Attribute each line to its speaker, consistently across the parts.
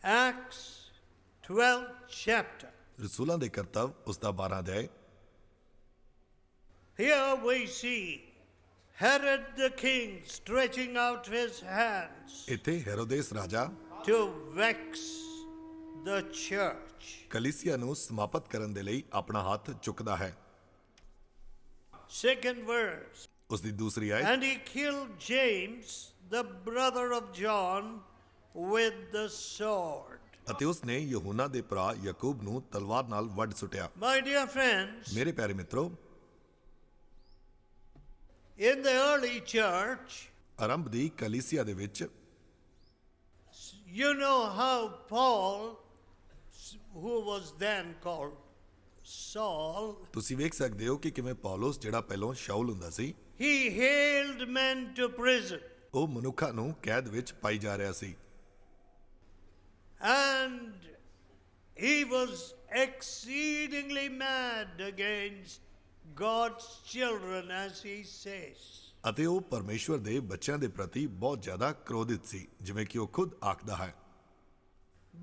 Speaker 1: Acts 12th chapter.
Speaker 2: ਰਸੂਲਾਂ ਦੇ ਕਰਤੱਵ ਉਸ ਦਾ 12 ਅਧਿਆਇ।
Speaker 1: Here we see Herod the king stretching out his hands
Speaker 2: ਇੱਥੇ ਹੈਰੋਦੇਸ ਰਾਜਾ
Speaker 1: to vex the church.
Speaker 2: ਕਲੀਸਿਆ ਨੂੰ ਸਮਾਪਤ ਕਰਨ ਦੇ ਲਈ ਆਪਣਾ ਹੱਥ ਚੁੱਕਦਾ ਹੈ।
Speaker 1: Second verse.
Speaker 2: ਉਸ ਦੀ ਦੂਸਰੀ ਆਇਤ,
Speaker 1: And he killed James, the brother of John, with the sword.
Speaker 2: ਅਤੇ ਉਸ ਨੇ ਯਹੂਨਾ ਦੇ ਭਰਾ ਯਾਕੂਬ ਨੂੰ ਤਲਵਾਰ ਨਾਲ ਵੱਢ ਸੁੱਟਿਆ।
Speaker 1: My dear friends,
Speaker 2: ਮੇਰੇ ਪਿਆਰੇ ਮਿੱਤਰੋ,
Speaker 1: in the early church,
Speaker 2: ਆਰੰਭ ਦੀ ਕਲੀਸਿਆ ਦੇ ਵਿੱਚ
Speaker 1: you know how Paul, who was then called Saul,
Speaker 2: ਤੁਸੀਂ ਵੇਖ ਸਕਦੇ ਹੋ ਕਿ ਕਿਵੇਂ ਪੌਲਸ, ਜਿਹੜਾ ਪਹਿਲਾਂ ਸ਼ਾਉਲ ਹੁੰਦਾ ਸੀ,
Speaker 1: he haled men to prison.
Speaker 2: ਉਹ ਮਨੁੱਖਾਂ ਨੂੰ ਕੈਦ ਵਿੱਚ ਪਾਈ ਜਾ ਰਿਹਾ ਸੀ।
Speaker 1: And he was exceedingly mad against God's children, as he says.
Speaker 2: ਅਤੇ ਉਹ ਪਰਮੇਸ਼ਵਰ ਦੇ ਬੱਚਿਆਂ ਦੇ ਪ੍ਰਤੀ ਬਹੁਤ ਜ਼ਿਆਦਾ ਕ੍ਰੋਧਿਤ ਸੀ, ਜਿਵੇਂ ਕਿ ਉਹ ਖੁਦ ਆਖਦਾ ਹੈ।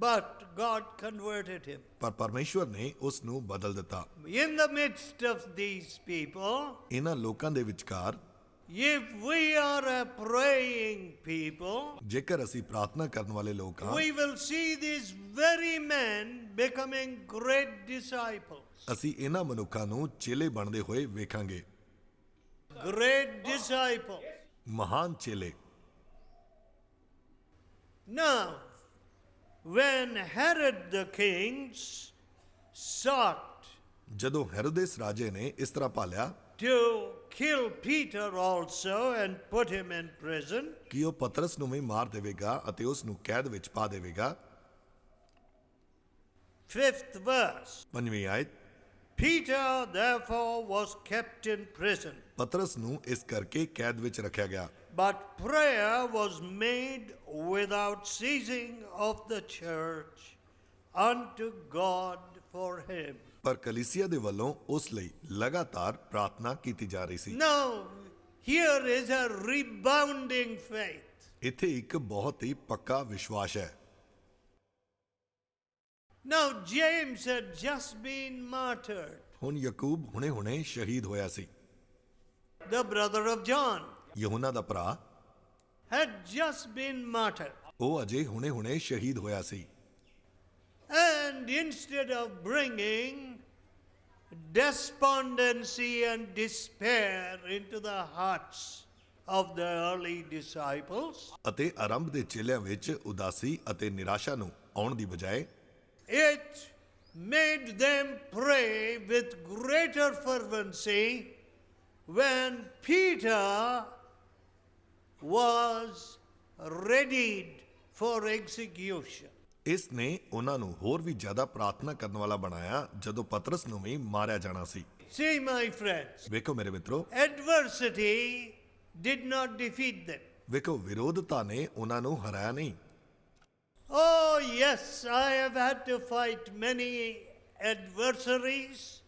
Speaker 1: But God converted him.
Speaker 2: ਪਰ ਪਰਮੇਸ਼ਵਰ ਨੇ ਉਸ ਨੂੰ ਬਦਲ ਦਿੱਤਾ।
Speaker 1: In the midst of these people,
Speaker 2: ਇਹਨਾਂ ਲੋਕਾਂ ਦੇ ਵਿਚਕਾਰ
Speaker 1: if we are a praying people,
Speaker 2: ਜੇਕਰ ਅਸੀਂ ਪ੍ਰਾਰਥਨਾ ਕਰਨ ਵਾਲੇ ਲੋਕ ਹਾਂ,
Speaker 1: we will see these very men becoming great disciples.
Speaker 2: ਅਸੀਂ ਇਹਨਾਂ ਮਨੁੱਖਾਂ ਨੂੰ ਚੇਲੇ ਬਣਦੇ ਹੋਏ ਵੇਖਾਂਗੇ।
Speaker 1: Great disciples.
Speaker 2: ਮਹਾਨ ਚੇਲੇ।
Speaker 1: Now, when Herod the king sought
Speaker 2: ਜਦੋਂ ਹੈਰੋਦੇਸ ਰਾਜੇ ਨੇ ਇਸ ਤਰ੍ਹਾਂ ਭਾਲਿਆ
Speaker 1: to kill Peter also and put him in prison,
Speaker 2: ਕਿ ਉਹ ਪਤਰਸ ਨੂੰ ਵੀ ਮਾਰ ਦੇਵੇਗਾ ਅਤੇ ਉਸ ਨੂੰ ਕੈਦ ਵਿੱਚ ਪਾ ਦੇਵੇਗਾ।
Speaker 1: 5th verse.
Speaker 2: 5ਵੀਂ ਆਇਤ,
Speaker 1: Peter therefore was kept in prison,
Speaker 2: ਪਤਰਸ ਨੂੰ ਇਸ ਕਰਕੇ ਕੈਦ ਵਿੱਚ ਰੱਖਿਆ ਗਿਆ।
Speaker 1: but prayer was made without ceasing of the church unto God for him.
Speaker 2: ਪਰ ਕਲੀਸਿਆ ਦੇ ਵੱਲੋਂ ਉਸ ਲਈ ਲਗਾਤਾਰ ਪ੍ਰਾਰਥਨਾ ਕੀਤੀ ਜਾ ਰਹੀ ਸੀ।
Speaker 1: Now, here is a rebounding faith.
Speaker 2: ਇੱਥੇ ਇੱਕ ਬਹੁਤ ਹੀ ਪੱਕਾ ਵਿਸ਼ਵਾਸ ਹੈ।
Speaker 1: Now, James had just been martyred,
Speaker 2: ਹੁਣ ਯਾਕੂਬ ਹੁਣੇ-ਹੁਣੇ ਸ਼ਹੀਦ ਹੋਇਆ ਸੀ।
Speaker 1: the brother of John,
Speaker 2: ਯਹੂਨਾ ਦਾ ਭਰਾ
Speaker 1: had just been martyred.
Speaker 2: ਉਹ ਅਜੇ ਹੁਣੇ-ਹੁਣੇ ਸ਼ਹੀਦ ਹੋਇਆ ਸੀ।
Speaker 1: And instead of bringing despondency and despair into the hearts of the early disciples,
Speaker 2: ਅਤੇ ਆਰੰਭ ਦੇ ਚੇਲਿਆਂ ਵਿੱਚ ਉਦਾਸੀ ਅਤੇ ਨਿਰਾਸ਼ਾ ਨੂੰ ਆਉਣ ਦੀ ਬਜਾਏ
Speaker 1: it made them pray with greater fervency when Peter was readied for execution.
Speaker 2: ਇਸ ਨੇ ਉਹਨਾਂ ਨੂੰ ਹੋਰ ਵੀ ਜ਼ਿਆਦਾ ਪ੍ਰਾਰਥਨਾ ਕਰਨ ਵਾਲਾ ਬਣਾਇਆ ਜਦੋਂ ਪਤਰਸ ਨੂੰ ਵੀ ਮਾਰਿਆ ਜਾਣਾ ਸੀ।
Speaker 1: See, my friends,
Speaker 2: ਵੇਖੋ ਮੇਰੇ ਮਿੱਤਰੋ,
Speaker 1: adversity did not defeat them.
Speaker 2: ਵੇਖੋ ਵਿਰੋਧਤਾ ਨੇ ਉਹਨਾਂ ਨੂੰ ਹਰਾਇਆ ਨਹੀਂ।
Speaker 1: Oh, yes, I have had to fight many adversaries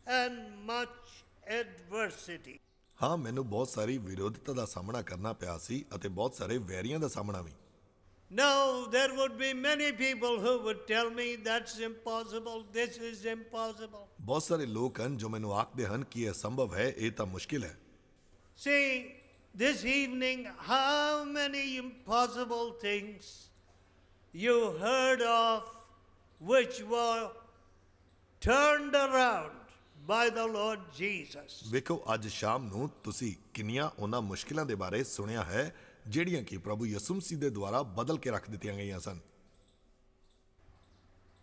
Speaker 1: and much adversity.
Speaker 2: ਹਾਂ, ਮੈਨੂੰ ਬਹੁਤ ਸਾਰੀ ਵਿਰੋਧਤਾ ਦਾ ਸਾਹਮਣਾ ਕਰਨਾ ਪਿਆ ਸੀ ਅਤੇ ਬਹੁਤ ਸਾਰੇ ਵੈਰੀਆਂ ਦਾ ਸਾਹਮਣਾ ਵੀ।
Speaker 1: Now, there would be many people who would tell me that's impossible, this is impossible.
Speaker 2: ਬਹੁਤ ਸਾਰੇ ਲੋਕ ਹਨ ਜੋ ਮੈਨੂੰ ਆਖਦੇ ਹਨ ਕਿ ਇਹ ਸੰਭਵ ਹੈ, ਇਹ ਤਾਂ ਮੁਸ਼ਕਿਲ ਹੈ।
Speaker 1: See, this evening, how many impossible things you heard of which were turned around by the Lord Jesus.
Speaker 2: ਵੇਖੋ ਅੱਜ ਸ਼ਾਮ ਨੂੰ ਤੁਸੀਂ ਕਿੰਨੀਆਂ ਉਹਨਾਂ ਮੁਸ਼ਕਿਲਾਂ ਦੇ ਬਾਰੇ ਸੁਣਿਆ ਹੈ ਜਿਹੜੀਆਂ ਕਿ ਪ੍ਰਭੂ ਯਿਸੂ ਮਸੀਹ ਦੇ ਦੁਆਰਾ ਬਦਲ ਕੇ ਰੱਖ ਦਿੱਤੀਆਂ ਗਈਆਂ ਸਨ।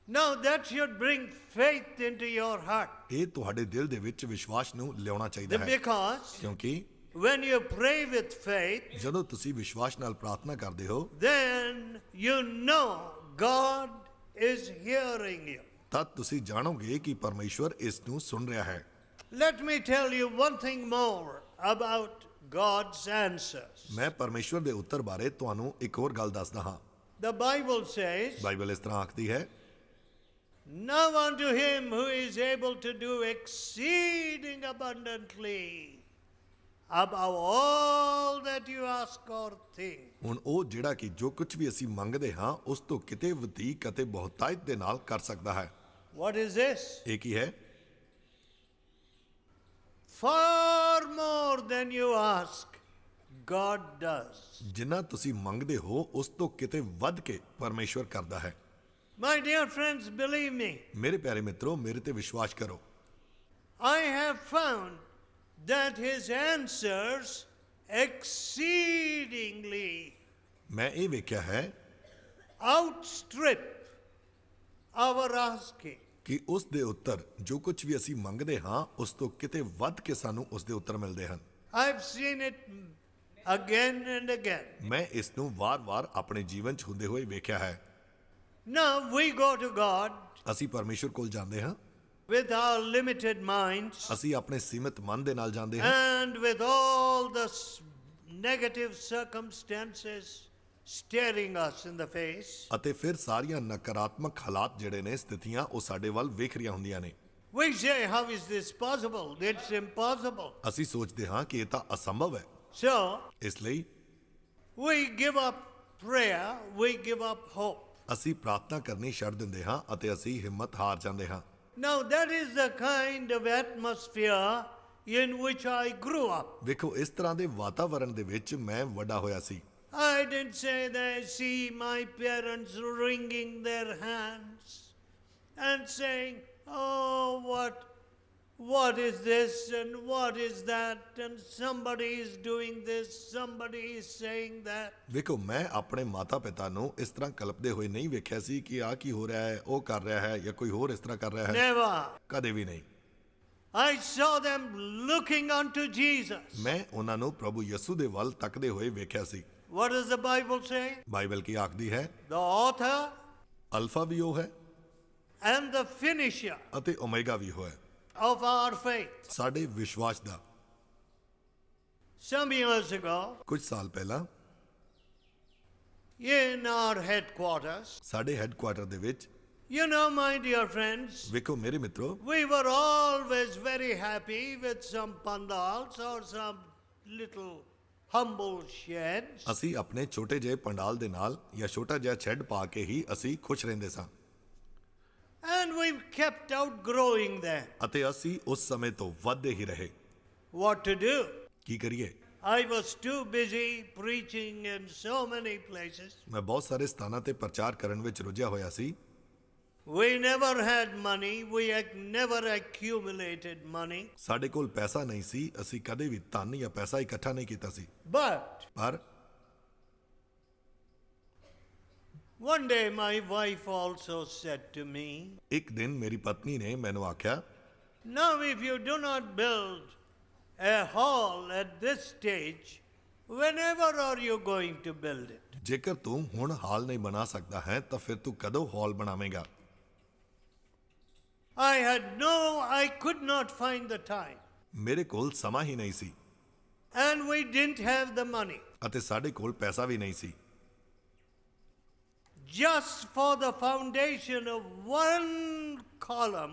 Speaker 1: Now that should bring faith into your heart.
Speaker 2: ਇਹ ਤੁਹਾਡੇ ਦਿਲ ਦੇ ਵਿੱਚ ਵਿਸ਼ਵਾਸ ਨੂੰ ਲਿਆਉਣਾ ਚਾਹੀਦਾ ਹੈ,
Speaker 1: Because
Speaker 2: ਕਿਉਂਕਿ
Speaker 1: when you pray with faith,
Speaker 2: ਜਦੋਂ ਤੁਸੀਂ ਵਿਸ਼ਵਾਸ ਨਾਲ ਪ੍ਰਾਰਥਨਾ ਕਰਦੇ ਹੋ
Speaker 1: then you know God is hearing you.
Speaker 2: ਤਾਂ ਤੁਸੀਂ ਜਾਣੋਗੇ ਕਿ ਪਰਮੇਸ਼ਵਰ ਇਸ ਨੂੰ ਸੁਣ ਰਿਹਾ ਹੈ।
Speaker 1: Let me tell you one thing more about God's answers.
Speaker 2: ਮੈਂ ਪਰਮੇਸ਼ਵਰ ਦੇ ਉੱਤਰ ਬਾਰੇ ਤੁਹਾਨੂੰ ਇੱਕ ਹੋਰ ਗੱਲ ਦੱਸਦਾ ਹਾਂ।
Speaker 1: The Bible says,
Speaker 2: ਬਾਈਬਲ ਇਸ ਤਰ੍ਹਾਂ ਆਖਦੀ ਹੈ,
Speaker 1: now unto him who is able to do exceeding abundantly above all that you ask or think.
Speaker 2: ਹੁਣ ਉਹ ਜਿਹੜਾ ਕਿ ਜੋ ਕੁਝ ਵੀ ਅਸੀਂ ਮੰਗਦੇ ਹਾਂ ਉਸ ਤੋਂ ਕਿਤੇ ਵਧੇਕ ਅਤੇ ਬਹੁਤਾਇਤ ਦੇ ਨਾਲ ਕਰ ਸਕਦਾ ਹੈ।
Speaker 1: What is this?
Speaker 2: ਇਹ ਕੀ ਹੈ?
Speaker 1: Far more than you ask, God does.
Speaker 2: ਜਿੰਨਾ ਤੁਸੀਂ ਮੰਗਦੇ ਹੋ ਉਸ ਤੋਂ ਕਿਤੇ ਵੱਧ ਕੇ ਪਰਮੇਸ਼ਵਰ ਕਰਦਾ ਹੈ।
Speaker 1: My dear friends, believe me,
Speaker 2: ਮੇਰੇ ਪਿਆਰੇ ਮਿੱਤਰੋ, ਮੇਰੇ ਤੇ ਵਿਸ਼ਵਾਸ ਕਰੋ।
Speaker 1: I have found that His answers exceedingly
Speaker 2: ਮੈਂ ਇਹ ਵੇਖਿਆ ਹੈ
Speaker 1: outstrip our asking.
Speaker 2: ਕਿ ਉਸ ਦੇ ਉੱਤਰ ਜੋ ਕੁਝ ਵੀ ਅਸੀਂ ਮੰਗਦੇ ਹਾਂ ਉਸ ਤੋਂ ਕਿਤੇ ਵੱਧ ਕੇ ਸਾਨੂੰ ਉਸ ਦੇ ਉੱਤਰ ਮਿਲਦੇ ਹਨ।
Speaker 1: I've seen it again and again.
Speaker 2: ਮੈਂ ਇਸ ਨੂੰ ਵਾਰ-ਵਾਰ ਆਪਣੇ ਜੀਵਨ 'ਚ ਹੁੰਦੇ ਹੋਏ ਵੇਖਿਆ ਹੈ।
Speaker 1: Now we go to God
Speaker 2: ਅਸੀਂ ਪਰਮੇਸ਼ਵਰ ਕੋਲ ਜਾਂਦੇ ਹਾਂ,
Speaker 1: with our limited minds
Speaker 2: ਅਸੀਂ ਆਪਣੇ ਸੀਮਿਤ ਮਨ ਦੇ ਨਾਲ ਜਾਂਦੇ ਹਾਂ
Speaker 1: and with all the negative circumstances staring us in the face.
Speaker 2: ਅਤੇ ਫਿਰ ਸਾਰੀਆਂ ਨਕਾਰਾਤਮਕ ਹਾਲਾਤ ਜਿਹੜੇ ਨੇ, ਸਥਿਤੀਆਂ, ਉਹ ਸਾਡੇ ਵੱਲ ਵੇਖ ਰਹੀਆਂ ਹੁੰਦੀਆਂ ਨੇ।
Speaker 1: We say, how is this possible? It's impossible.
Speaker 2: ਅਸੀਂ ਸੋਚਦੇ ਹਾਂ ਕਿ ਇਹ ਤਾਂ ਅਸੰਭਵ ਹੈ।
Speaker 1: So
Speaker 2: ਇਸ ਲਈ
Speaker 1: we give up prayer, we give up hope.
Speaker 2: ਅਸੀਂ ਪ੍ਰਾਰਥਨਾ ਕਰਨੀ ਛੱਡ ਦਿੰਦੇ ਹਾਂ ਅਤੇ ਅਸੀਂ ਹਿੰਮਤ ਹਾਰ ਜਾਂਦੇ ਹਾਂ।
Speaker 1: Now that is the kind of atmosphere in which I grew up.
Speaker 2: ਵੇਖੋ, ਇਸ ਤਰ੍ਹਾਂ ਦੇ ਵਾਤਾਵਰਣ ਦੇ ਵਿੱਚ ਮੈਂ ਵੱਡਾ ਹੋਇਆ ਸੀ।
Speaker 1: I didn't say that, see my parents wringing their hands and saying, oh, what is this and what is that, and somebody is doing this, somebody is saying that.
Speaker 2: ਵੇਖੋ, ਮੈਂ ਆਪਣੇ ਮਾਤਾ ਪਿਤਾ ਨੂੰ ਇਸ ਤਰ੍ਹਾਂ ਕਲਪਦੇ ਹੋਏ ਨਹੀਂ ਵੇਖਿਆ ਸੀ ਕਿ ਆਹ ਕੀ ਹੋ ਰਿਹਾ ਹੈ, ਉਹ ਕਰ ਰਿਹਾ ਹੈ ਜਾਂ ਕੋਈ ਹੋਰ ਇਸ ਤਰ੍ਹਾਂ ਕਰ ਰਿਹਾ ਹੈ।
Speaker 1: Never.
Speaker 2: ਕਦੇ ਵੀ ਨਹੀਂ।
Speaker 1: I saw them looking unto Jesus.
Speaker 2: ਮੈਂ ਉਹਨਾਂ ਨੂੰ ਪ੍ਰਭੂ ਯਿਸੂ ਦੇ ਵੱਲ ਤੱਕਦੇ ਹੋਏ ਵੇਖਿਆ ਸੀ।
Speaker 1: What does the Bible say?
Speaker 2: Bible ਕੀ ਆਖਦੀ ਹੈ?
Speaker 1: The author
Speaker 2: ਅਲਫਾ ਵੀ ਉਹ ਹੈ
Speaker 1: and the finisher
Speaker 2: ਅਤੇ ਓਮੇਗਾ ਵੀ ਉਹ ਹੈ
Speaker 1: of our faith.
Speaker 2: ਸਾਡੇ ਵਿਸ਼ਵਾਸ ਦਾ।
Speaker 1: Some years ago,
Speaker 2: ਕੁਝ ਸਾਲ ਪਹਿਲਾਂ
Speaker 1: in our headquarters,
Speaker 2: ਸਾਡੇ ਹੈੱਡਕੁਆਰਟਰ ਦੇ ਵਿੱਚ,
Speaker 1: you know, my dear friends,
Speaker 2: ਵੇਖੋ ਮੇਰੇ ਮਿੱਤਰੋ,
Speaker 1: we were always very happy with some pandals or some little humble sheds.
Speaker 2: ਅਸੀਂ ਆਪਣੇ ਛੋਟੇ ਜਿਹੇ ਪੰਡਾਲ ਦੇ ਨਾਲ ਜਾਂ ਛੋਟਾ ਜਿਹਾ ਸ਼ੈੱਡ ਪਾ ਕੇ ਹੀ ਅਸੀਂ ਖੁਸ਼ ਰਹਿੰਦੇ ਸਾਂ
Speaker 1: And we've kept outgrowing them.
Speaker 2: ਅਤੇ ਅਸੀਂ ਉਸ ਸਮੇਂ ਤੋਂ ਵੱਧਦੇ ਹੀ ਰਹੇ।
Speaker 1: What to do?
Speaker 2: ਕੀ ਕਰੀਏ?
Speaker 1: I was too busy preaching in so many places.
Speaker 2: ਮੈਂ ਬਹੁਤ ਸਾਰੇ ਸਥਾਨਾਂ ਤੇ ਪ੍ਰਚਾਰ ਕਰਨ ਵਿੱਚ ਰੁੱਝਿਆ ਹੋਇਆ ਸੀ।
Speaker 1: We never had money. We never accumulated money.
Speaker 2: ਸਾਡੇ ਕੋਲ ਪੈਸਾ ਨਹੀਂ ਸੀ, ਅਸੀਂ ਕਦੇ ਵੀ ਧਨ ਜਾਂ ਪੈਸਾ ਇਕੱਠਾ ਨਹੀਂ ਕੀਤਾ ਸੀ।
Speaker 1: But
Speaker 2: ਪਰ
Speaker 1: one day my wife also said to me,
Speaker 2: ਇੱਕ ਦਿਨ ਮੇਰੀ ਪਤਨੀ ਨੇ ਮੈਨੂੰ ਆਖਿਆ,
Speaker 1: now if you do not build a hall at this stage, whenever are you going to build it?
Speaker 2: ਜੇਕਰ ਤੂੰ ਹੁਣ ਹਾਲ ਨਹੀਂ ਬਣਾ ਸਕਦਾ ਹੈ ਤਾਂ ਫਿਰ ਤੂੰ ਕਦੋਂ ਹਾਲ ਬਣਾਵੇਂਗਾ?
Speaker 1: I could not find the time.
Speaker 2: ਮੇਰੇ ਕੋਲ ਸਮਾਂ ਹੀ ਨਹੀਂ ਸੀ
Speaker 1: And we didn't have the money.
Speaker 2: ਅਤੇ ਸਾਡੇ ਕੋਲ ਪੈਸਾ ਵੀ ਨਹੀਂ ਸੀ।
Speaker 1: Just for the foundation of one column,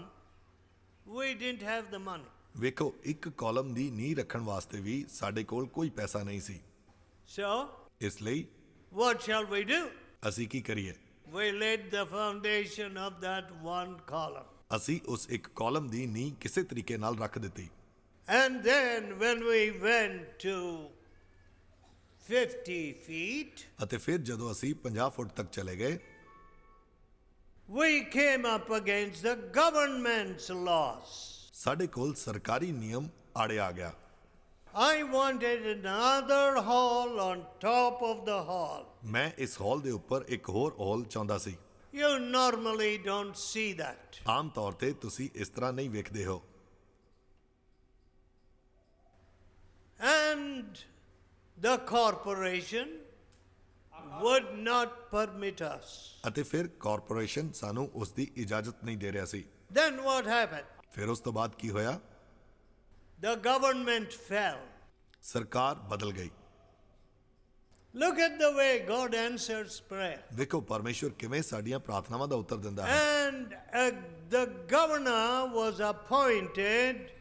Speaker 1: we didn't have the money.
Speaker 2: ਵੇਖੋ, ਇੱਕ ਕਾਲਮ ਦੀ ਨੀਂਹ ਰੱਖਣ ਵਾਸਤੇ ਵੀ ਸਾਡੇ ਕੋਲ ਕੋਈ ਪੈਸਾ ਨਹੀਂ ਸੀ।
Speaker 1: So,
Speaker 2: ਇਸ ਲਈ
Speaker 1: what shall we do?
Speaker 2: ਅਸੀਂ ਕੀ ਕਰੀਏ?
Speaker 1: We laid the foundation of that one column.
Speaker 2: ਅਸੀਂ ਉਸ ਇੱਕ ਕਾਲਮ ਦੀ ਨੀਂਹ ਕਿਸੇ ਤਰੀਕੇ ਨਾਲ ਰੱਖ ਦਿੱਤੀ।
Speaker 1: And then when we went to 50 feet,
Speaker 2: ਅਤੇ ਫਿਰ ਜਦੋਂ ਅਸੀਂ 50 ਫੁੱਟ ਤੱਕ ਚਲੇ ਗਏ,
Speaker 1: we came up against the government's laws.
Speaker 2: ਸਾਡੇ ਕੋਲ ਸਰਕਾਰੀ ਨਿਯਮ ਆੜੇ ਆ ਗਿਆ।
Speaker 1: I wanted another hall on top of the hall.
Speaker 2: ਮੈਂ ਇਸ ਹਾਲ ਦੇ ਉੱਪਰ ਇੱਕ ਹੋਰ ਹਾਲ ਚਾਹੁੰਦਾ ਸੀ।
Speaker 1: You normally don't see that.
Speaker 2: ਆਮ ਤੌਰ ਤੇ ਤੁਸੀਂ ਇਸ ਤਰ੍ਹਾਂ ਨਹੀਂ ਵੇਖਦੇ ਹੋ।
Speaker 1: And the corporation would not permit us.
Speaker 2: ਅਤੇ ਫਿਰ ਕਾਰਪੋਰੇਸ਼ਨ ਸਾਨੂੰ ਉਸ ਦੀ ਇਜਾਜ਼ਤ ਨਹੀਂ ਦੇ ਰਿਹਾ ਸੀ।
Speaker 1: Then what happened?
Speaker 2: ਫਿਰ ਉਸ ਤੋਂ ਬਾਅਦ ਕੀ ਹੋਇਆ?
Speaker 1: The government fell.
Speaker 2: ਸਰਕਾਰ ਬਦਲ ਗਈ।
Speaker 1: Look at the way God answers prayer.
Speaker 2: ਦੇਖੋ ਪਰਮੇਸ਼ਵਰ ਕਿਵੇਂ ਸਾਡੀਆਂ ਪ੍ਰਾਰਥਨਾਵਾਂ ਦਾ ਉੱਤਰ ਦਿੰਦਾ ਹੈ।
Speaker 1: And the governor was appointed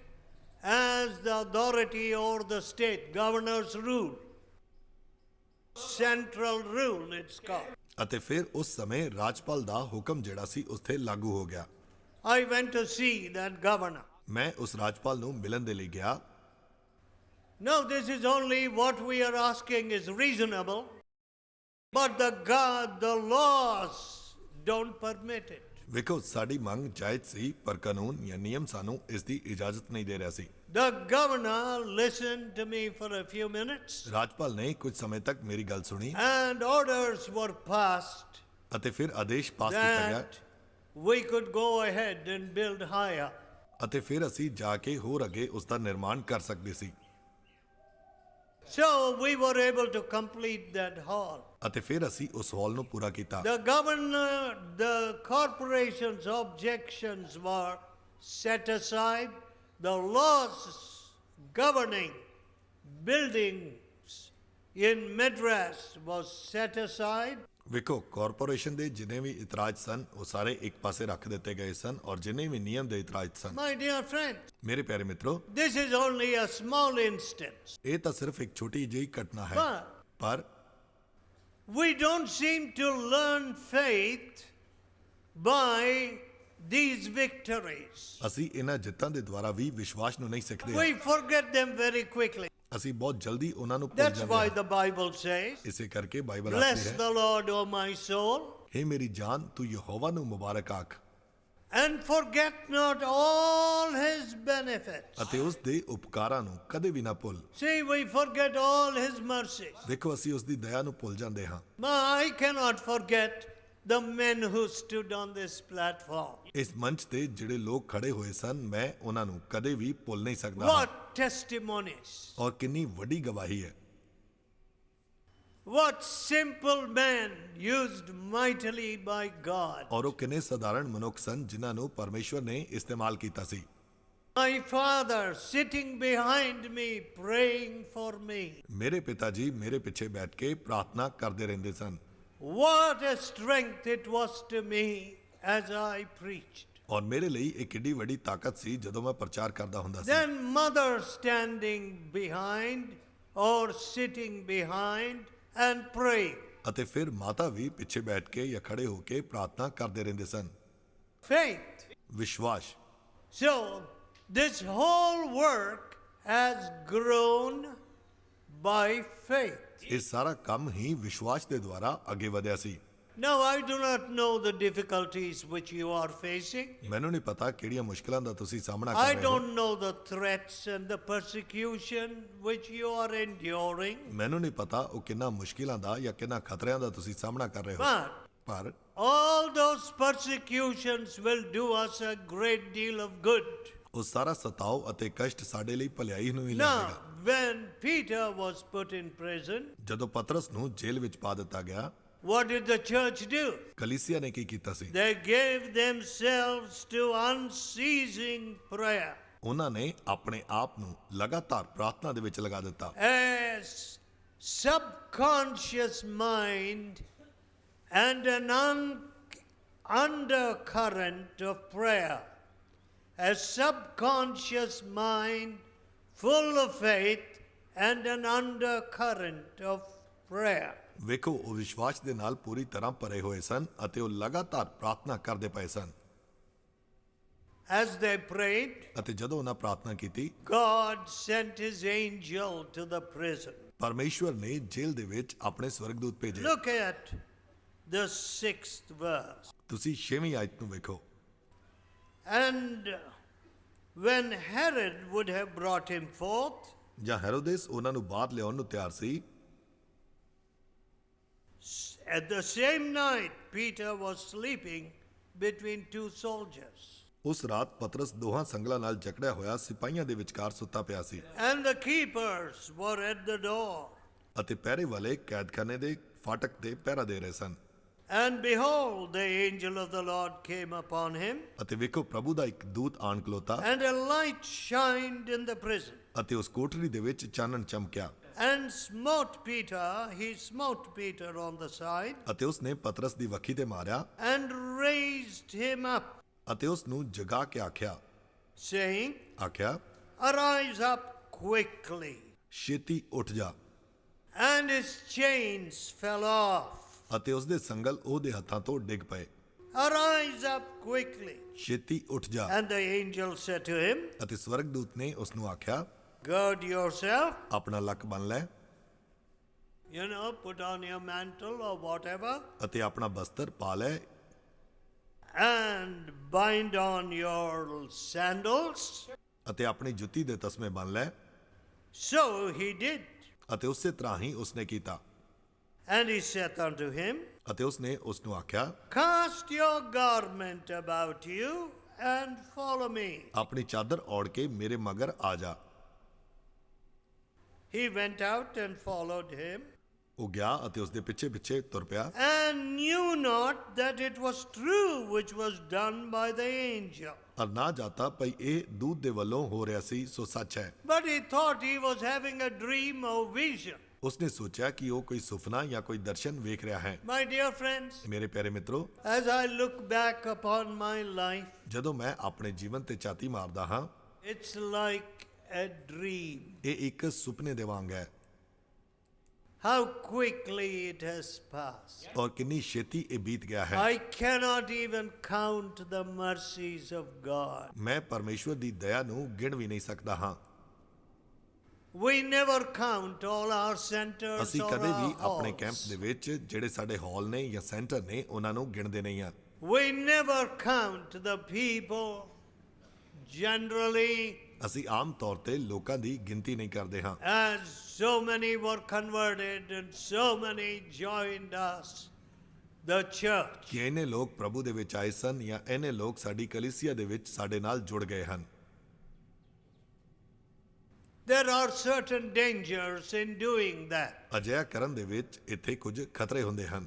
Speaker 1: as the authority over the state, governor's rule, central rule it's called.
Speaker 2: ਅਤੇ ਫਿਰ ਉਸ ਸਮੇਂ ਰਾਜਪਾਲ ਦਾ ਹੁਕਮ ਜਿਹੜਾ ਸੀ ਉੱਥੇ ਲਾਗੂ ਹੋ ਗਿਆ।
Speaker 1: I went to see that governor.
Speaker 2: ਮੈਂ ਉਸ ਰਾਜਪਾਲ ਨੂੰ ਮਿਲਣ ਦੇ ਲਈ ਗਿਆ।
Speaker 1: Now this is only what we are asking is reasonable, but the laws don't permit it.
Speaker 2: ਵੇਖੋ ਸਾਡੀ ਮੰਗ ਜਾਇਜ਼ ਸੀ ਪਰ ਕਾਨੂੰਨ ਜਾਂ ਨਿਯਮ ਸਾਨੂੰ ਇਸ ਦੀ ਇਜਾਜ਼ਤ ਨਹੀਂ ਦੇ ਰਿਹਾ ਸੀ।
Speaker 1: The governor listened to me for a few minutes
Speaker 2: ਰਾਜਪਾਲ ਨੇ ਕੁਝ ਸਮੇਂ ਤੱਕ ਮੇਰੀ ਗੱਲ ਸੁਣੀ
Speaker 1: and orders were passed
Speaker 2: ਅਤੇ ਫਿਰ ਆਦੇਸ਼ ਪਾਸ ਕੀਤਾ ਗਿਆ
Speaker 1: that we could go ahead and build higher.
Speaker 2: ਅਤੇ ਫਿਰ ਅਸੀਂ ਜਾ ਕੇ ਹੋਰ ਅੱਗੇ ਉਸ ਦਾ ਨਿਰਮਾਣ ਕਰ ਸਕਦੇ ਸੀ।
Speaker 1: So we were able to complete that hall.
Speaker 2: ਅਤੇ ਫਿਰ ਅਸੀਂ ਉਸ ਹਾਲ ਨੂੰ ਪੂਰਾ ਕੀਤਾ।
Speaker 1: The governor, the corporation's objections were set aside. The laws governing buildings in Madras was set aside.
Speaker 2: ਵੇਖੋ ਕਾਰਪੋਰੇਸ਼ਨ ਦੇ ਜਿੰਨੇ ਵੀ ਇਤਰਾਜ਼ ਸਨ ਉਹ ਸਾਰੇ ਇੱਕ ਪਾਸੇ ਰੱਖ ਦਿੱਤੇ ਗਏ ਸਨ ਔਰ ਜਿੰਨੇ ਵੀ ਨਿਯਮ ਦੇ ਇਤਰਾਜ਼ ਸਨ।
Speaker 1: My dear friend,
Speaker 2: ਮੇਰੇ ਪਿਆਰੇ ਮਿੱਤਰੋ,
Speaker 1: this is only a small instance.
Speaker 2: ਇਹ ਤਾਂ ਸਿਰਫ ਇੱਕ ਛੋਟੀ ਜਿਹੀ ਘਟਨਾ ਹੈ
Speaker 1: But
Speaker 2: ਪਰ
Speaker 1: we don't seem to learn faith by these victories.
Speaker 2: ਅਸੀਂ ਇਹਨਾਂ ਜਿੱਤਾਂ ਦੇ ਦੁਆਰਾ ਵੀ ਵਿਸ਼ਵਾਸ ਨੂੰ ਨਹੀਂ ਸਿੱਖਦੇ ਹਾਂ।
Speaker 1: We forget them very quickly.
Speaker 2: ਅਸੀਂ ਬਹੁਤ ਜਲਦੀ ਉਹਨਾਂ ਨੂੰ ਭੁੱਲ
Speaker 1: That's
Speaker 2: ਜਾਂਦੇ
Speaker 1: why
Speaker 2: ਹਾਂ।
Speaker 1: the Bible says,
Speaker 2: ਇਸੇ ਕਰਕੇ ਬਾਈਬਲ
Speaker 1: bless
Speaker 2: ਆਖਦੀ ਹੈ,
Speaker 1: the Lord, O my soul,
Speaker 2: ਹੇ ਮੇਰੀ ਜਾਨ ਤੂੰ ਯਹੋਵਾ ਨੂੰ ਮੁਬਾਰਕ ਆਖ
Speaker 1: and forget not all his benefits.
Speaker 2: ਅਤੇ ਉਸ ਦੇ ਉਪਕਾਰਾਂ ਨੂੰ ਕਦੇ ਵੀ ਨਾ ਭੁੱਲ।
Speaker 1: See, we forget all his mercies.
Speaker 2: ਦੇਖੋ ਅਸੀਂ ਉਸ ਦੀ ਦਇਆ ਨੂੰ ਭੁੱਲ ਜਾਂਦੇ ਹਾਂ।
Speaker 1: I cannot forget the men who stood on this platform.
Speaker 2: ਇਸ ਮੰਚ ਤੇ ਜਿਹੜੇ ਲੋਕ ਖੜੇ ਹੋਏ ਸਨ ਮੈਂ ਉਹਨਾਂ ਨੂੰ ਕਦੇ ਵੀ ਭੁੱਲ ਨਹੀਂ ਸਕਦਾ ਹਾਂ।
Speaker 1: What testimonies.
Speaker 2: ਔਰ ਕਿੰਨੀ ਵੱਡੀ ਗਵਾਹੀ ਹੈ।
Speaker 1: What simple men used mightily by God.
Speaker 2: ਔਰ ਉਹ ਕਿੰਨੇ ਸਧਾਰਨ ਮਨੁੱਖ ਸਨ ਜਿਨ੍ਹਾਂ ਨੂੰ ਪਰਮੇਸ਼ਵਰ ਨੇ ਇਸਤੇਮਾਲ ਕੀਤਾ ਸੀ।
Speaker 1: My father sitting behind me praying for me.
Speaker 2: ਮੇਰੇ ਪਿਤਾ ਜੀ ਮੇਰੇ ਪਿੱਛੇ ਬੈਠ ਕੇ ਪ੍ਰਾਰਥਨਾ ਕਰਦੇ ਰਹਿੰਦੇ ਸਨ।
Speaker 1: What a strength it was to me as I preached.
Speaker 2: ਔਰ ਮੇਰੇ ਲਈ ਇਹ ਕਿੰਨੀ ਵੱਡੀ ਤਾਕਤ ਸੀ ਜਦੋਂ ਮੈਂ ਪ੍ਰਚਾਰ ਕਰਦਾ ਹੁੰਦਾ ਸੀ।
Speaker 1: Then mother standing behind or sitting behind and praying.
Speaker 2: ਅਤੇ ਫਿਰ ਮਾਤਾ ਵੀ ਪਿੱਛੇ ਬੈਠ ਕੇ ਜਾਂ ਖੜੇ ਹੋ ਕੇ ਪ੍ਰਾਰਥਨਾ ਕਰਦੇ ਰਹਿੰਦੇ ਸਨ।
Speaker 1: Faith.
Speaker 2: ਵਿਸ਼ਵਾਸ।
Speaker 1: So this whole work has grown by faith.
Speaker 2: ਇਹ ਸਾਰਾ ਕੰਮ ਹੀ ਵਿਸ਼ਵਾਸ ਦੇ ਦੁਆਰਾ ਅੱਗੇ ਵਧਿਆ ਸੀ।
Speaker 1: Now I do not know the difficulties which you are facing.
Speaker 2: ਮੈਨੂੰ ਨਹੀਂ ਪਤਾ ਕਿਹੜੀਆਂ ਮੁਸ਼ਕਲਾਂ ਦਾ ਤੁਸੀਂ ਸਾਹਮਣਾ
Speaker 1: I
Speaker 2: ਕਰ ਰਹੇ ਹੋ।
Speaker 1: don't know the threats and the persecution which you are enduring.
Speaker 2: ਮੈਨੂੰ ਨਹੀਂ ਪਤਾ ਉਹ ਕਿੰਨਾ ਮੁਸ਼ਕਿਲਾਂ ਦਾ ਜਾਂ ਕਿੰਨਾ ਖਤਰਿਆਂ ਦਾ ਤੁਸੀਂ ਸਾਹਮਣਾ ਕਰ ਰਹੇ ਹੋ।
Speaker 1: But
Speaker 2: ਪਰ
Speaker 1: all those persecutions will do us a great deal of good.
Speaker 2: ਉਹ ਸਾਰਾ ਸਤਾਓ ਅਤੇ ਕਸ਼ਟ ਸਾਡੇ ਲਈ ਭਲਾਈ ਨੂੰ ਹੀ
Speaker 1: Now,
Speaker 2: ਲਿਆਵੇਗਾ।
Speaker 1: when Peter was put in prison,
Speaker 2: ਜਦੋਂ ਪਤਰਸ ਨੂੰ ਜੇਲ੍ਹ ਵਿੱਚ ਪਾ ਦਿੱਤਾ ਗਿਆ
Speaker 1: what did the church do?
Speaker 2: ਕਲੀਸਿਆ ਨੇ ਕੀ ਕੀਤਾ ਸੀ?
Speaker 1: They gave themselves to unceasing prayer.
Speaker 2: ਉਹਨਾਂ ਨੇ ਆਪਣੇ ਆਪ ਨੂੰ ਲਗਾਤਾਰ ਪ੍ਰਾਰਥਨਾ ਦੇ ਵਿੱਚ ਲਗਾ ਦਿੱਤਾ।
Speaker 1: A subconscious mind and an undercurrent of prayer. A subconscious mind full of faith and an undercurrent of prayer.
Speaker 2: ਵੇਖੋ ਉਹ ਵਿਸ਼ਵਾਸ ਦੇ ਨਾਲ ਪੂਰੀ ਤਰ੍ਹਾਂ ਭਰੇ ਹੋਏ ਸਨ ਅਤੇ ਉਹ ਲਗਾਤਾਰ ਪ੍ਰਾਰਥਨਾ ਕਰਦੇ ਪਏ ਸਨ।
Speaker 1: As they prayed,
Speaker 2: ਅਤੇ ਜਦੋਂ ਉਹਨਾਂ ਪ੍ਰਾਰਥਨਾ ਕੀਤੀ
Speaker 1: God sent his angel to the prison.
Speaker 2: ਪਰਮੇਸ਼ਵਰ ਨੇ ਜੇਲ੍ਹ ਦੇ ਵਿੱਚ ਆਪਣੇ ਸਵਰਗਦੂਤ ਭੇਜੇ।
Speaker 1: Look at the 6th verse.
Speaker 2: ਤੁਸੀਂ 6ਵੀਂ ਆਇਤ ਨੂੰ ਵੇਖੋ।
Speaker 1: And when Herod would have brought him forth,
Speaker 2: ਜਾਂ ਹੈਰੋਦੇਸ ਉਹਨਾਂ ਨੂੰ ਬਾਹਰ ਲਿਆਉਣ ਨੂੰ ਤਿਆਰ ਸੀ,
Speaker 1: at the same night Peter was sleeping between two soldiers.
Speaker 2: ਉਸ ਰਾਤ ਪਤਰਸ ਦੋਹਾਂ ਸੰਗਲਾਂ ਨਾਲ ਜਕੜਿਆ ਹੋਇਆ ਸਿਪਾਹੀਆਂ ਦੇ ਵਿਚਕਾਰ ਸੁੱਤਾ ਪਿਆ ਸੀ
Speaker 1: And the keepers were at the door.
Speaker 2: ਅਤੇ ਪਹਿਰੇ ਵਾਲੇ ਕੈਦਖਾਨੇ ਦੇ ਫਾਟਕ ਤੇ ਪਹਿਰਾ ਦੇ ਰਹੇ ਸਨ।
Speaker 1: And behold, the angel of the Lord came upon him,
Speaker 2: ਅਤੇ ਵੇਖੋ ਪ੍ਰਭੂ ਦਾ ਇੱਕ ਦੂਤ ਆਣ ਖਲੋਤਾ
Speaker 1: and a light shined in the prison.
Speaker 2: ਅਤੇ ਉਸ ਕੋਠੜੀ ਦੇ ਵਿੱਚ ਚਾਨਣ ਚਮਕਿਆ
Speaker 1: And smote Peter, he smote Peter on the side,
Speaker 2: ਅਤੇ ਉਸ ਨੇ ਪਤਰਸ ਦੀ ਵੱਖੀ ਤੇ ਮਾਰਿਆ
Speaker 1: and raised him up,
Speaker 2: ਅਤੇ ਉਸ ਨੂੰ ਜਗਾ ਕੇ ਆਖਿਆ
Speaker 1: saying,
Speaker 2: ਆਖਿਆ
Speaker 1: Arise up quickly.
Speaker 2: ਛੇਤੀ ਉੱਠ ਜਾ।
Speaker 1: And his chains fell off.
Speaker 2: ਅਤੇ ਉਸ ਦੇ ਸੰਗਲ ਉਹਦੇ ਹੱਥਾਂ ਤੋਂ ਡਿੱਗ ਪਏ।
Speaker 1: Arise up quickly.
Speaker 2: ਛੇਤੀ ਉੱਠ ਜਾ।
Speaker 1: And the angel said to him,
Speaker 2: ਅਤੇ ਸਵਰਗਦੂਤ ਨੇ ਉਸ ਨੂੰ ਆਖਿਆ,
Speaker 1: gird yourself,
Speaker 2: ਆਪਣਾ ਲੱਕ ਬੰਨ੍ਹ ਲੈ
Speaker 1: put on your mantle or whatever,
Speaker 2: ਅਤੇ ਆਪਣਾ ਬਸਤਰ ਪਾ ਲੈ
Speaker 1: and bind on your sandals.
Speaker 2: ਅਤੇ ਆਪਣੀ ਜੁੱਤੀ ਦੇ ਤਸਮੇ ਬੰਨ੍ਹ ਲੈ।
Speaker 1: So he did.
Speaker 2: ਅਤੇ ਉਸੇ ਤਰ੍ਹਾਂ ਹੀ ਉਸਨੇ ਕੀਤਾ।
Speaker 1: And he said unto him,
Speaker 2: ਅਤੇ ਉਸਨੇ ਉਸ ਨੂੰ ਆਖਿਆ,
Speaker 1: cast your garment about you and follow me.
Speaker 2: ਆਪਣੀ ਚਾਦਰ ਔੜ ਕੇ ਮੇਰੇ ਮਗਰ ਆ ਜਾ।
Speaker 1: He went out and followed him,
Speaker 2: ਉਹ ਗਿਆ ਅਤੇ ਉਸਦੇ ਪਿੱਛੇ ਪਿੱਛੇ ਤੁਰ ਪਿਆ
Speaker 1: and knew not that it was true which was done by the angel.
Speaker 2: ਔਰ ਨਾ ਜਾਤਾ ਭਈ ਇਹ ਦੂਤ ਦੇ ਵੱਲੋਂ ਹੋ ਰਿਹਾ ਸੀ ਸੋ ਸੱਚ ਹੈ।
Speaker 1: But he thought he was having a dream or vision.
Speaker 2: ਉਸਨੇ ਸੋਚਿਆ ਕਿ ਉਹ ਕੋਈ ਸੁਪਨਾ ਜਾਂ ਕੋਈ ਦਰਸ਼ਨ ਵੇਖ ਰਿਹਾ ਹੈ।
Speaker 1: My dear friends,
Speaker 2: ਮੇਰੇ ਪਿਆਰੇ ਮਿੱਤਰੋ,
Speaker 1: as I look back upon my life,
Speaker 2: ਜਦੋਂ ਮੈਂ ਆਪਣੇ ਜੀਵਨ ਤੇ ਝਾਤੀ ਮਾਰਦਾ ਹਾਂ,
Speaker 1: it's like a dream.
Speaker 2: ਇਹ ਇੱਕ ਸੁਪਨੇ ਦੇ ਵਾਂਗ ਹੈ।
Speaker 1: How quickly it has passed.
Speaker 2: ਔਰ ਕਿੰਨੀ ਛੇਤੀ ਇਹ ਬੀਤ ਗਿਆ ਹੈ।
Speaker 1: I cannot even count the mercies of God.
Speaker 2: ਮੈਂ ਪਰਮੇਸ਼ਵਰ ਦੀ ਦਇਆ ਨੂੰ ਗਿਣ ਵੀ ਨਹੀਂ ਸਕਦਾ ਹਾਂ।
Speaker 1: We never count all our centers
Speaker 2: ਅਸੀਂ
Speaker 1: or
Speaker 2: ਕਦੇ ਵੀ
Speaker 1: our
Speaker 2: ਆਪਣੇ ਕੈਂਪ
Speaker 1: halls.
Speaker 2: ਦੇ ਵਿੱਚ ਜਿਹੜੇ ਸਾਡੇ ਹਾਲ ਨੇ ਜਾਂ ਸੈਂਟਰ ਨੇ ਉਹਨਾਂ ਨੂੰ ਗਿਣਦੇ ਨਹੀਂ ਹਾਂ।
Speaker 1: We never count the people generally,
Speaker 2: ਅਸੀਂ ਆਮ ਤੌਰ ਤੇ ਲੋਕਾਂ ਦੀ ਗਿਣਤੀ ਨਹੀਂ ਕਰਦੇ ਹਾਂ।
Speaker 1: as so many were converted and so many joined us, the church.
Speaker 2: ਕਿ ਇਹਨੇ ਲੋਕ ਪ੍ਰਭੂ ਦੇ ਵਿੱਚ ਆਏ ਸਨ ਜਾਂ ਇਹਨੇ ਲੋਕ ਸਾਡੀ ਕਲੀਸਿਆ ਦੇ ਵਿੱਚ ਸਾਡੇ ਨਾਲ ਜੁੜ ਗਏ ਹਨ।
Speaker 1: There are certain dangers in doing that.
Speaker 2: ਅਜਿਹਾ ਕਰਨ ਦੇ ਵਿੱਚ ਇੱਥੇ ਕੁਝ ਖਤਰੇ ਹੁੰਦੇ ਹਨ।